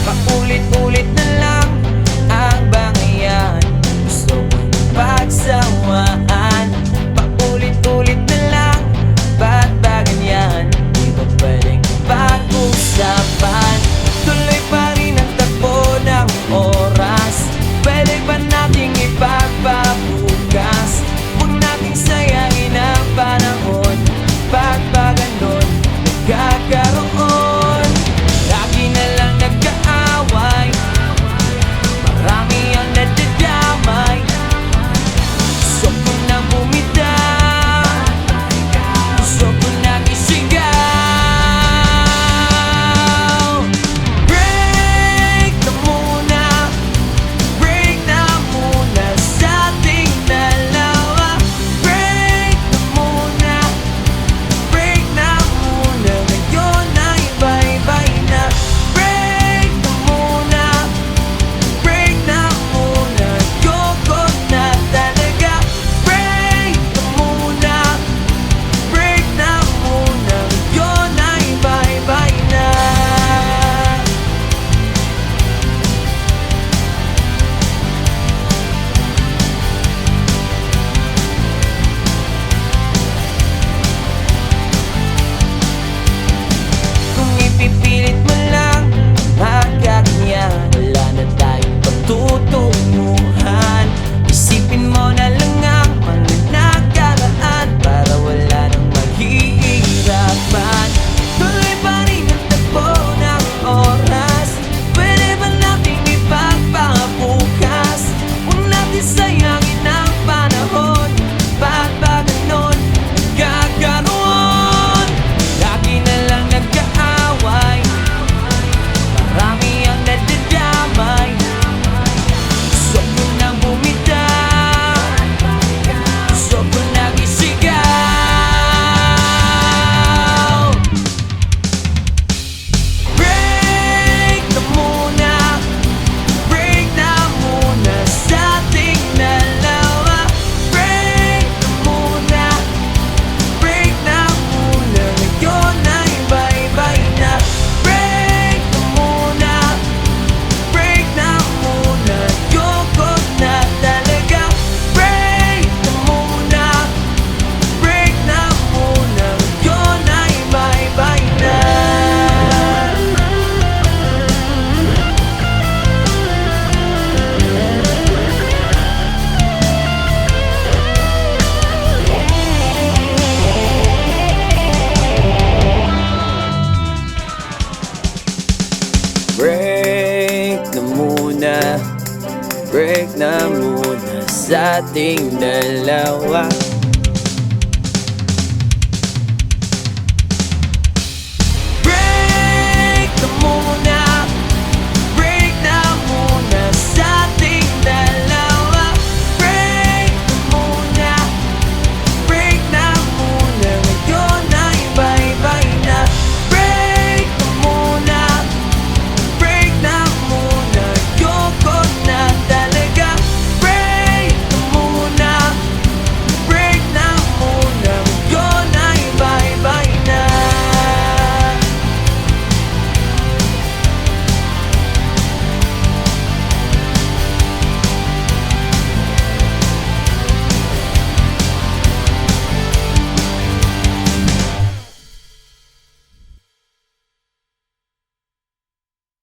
Paulit-ulit na lang ang bangayan, gusto kong pagsawaan. Paulit-ulit na lang, ba't ba ganyan? Di ba pwedeng pag-usapan? Tuloy pa rin ang takbo ng oras, pwede ba nating ipagpabukas? Huwag nating sayangin ang panahon, ba't ba ganon nagkakaroon? Lagi na lang nagkaaway, marami ang nadadamay. Gusto ko nang bumitaw, gusto ko nang isigaw. Break na muna, break na muna sa ating dalawa. Break na muna, break na muna, ngayon ay bye-bye na. Break na muna, break na muna, ayoko na talaga. Break na muna, break na muna, ngayon ay bye-bye na. Kung ipipilit mo lang magkaganyan, wala na tayong patutunguhan. Isipin mo na lang ang mga nakaraan para wala nang maghihirapan. Tuloy pa rin ang takbo ng oras, pwede ba nating ipagpabukas? Huwag natin sayangin ang panahon, ba't ba ganon nagkakaroon? Lagi na lang nagkaaway, marami ang nadadamay. Gusto ko nang bumitaw, gusto ko nang isigaw. Break na muna, break na muna sa ating dalawa. Break na muna, break na muna, ngayon ay bye-bye na. Break na muna, break na muna, ayoko na talaga. Break na muna, break na muna, ngayon ay bye-bye na. Break na muna, break na muna sa ating dalawa.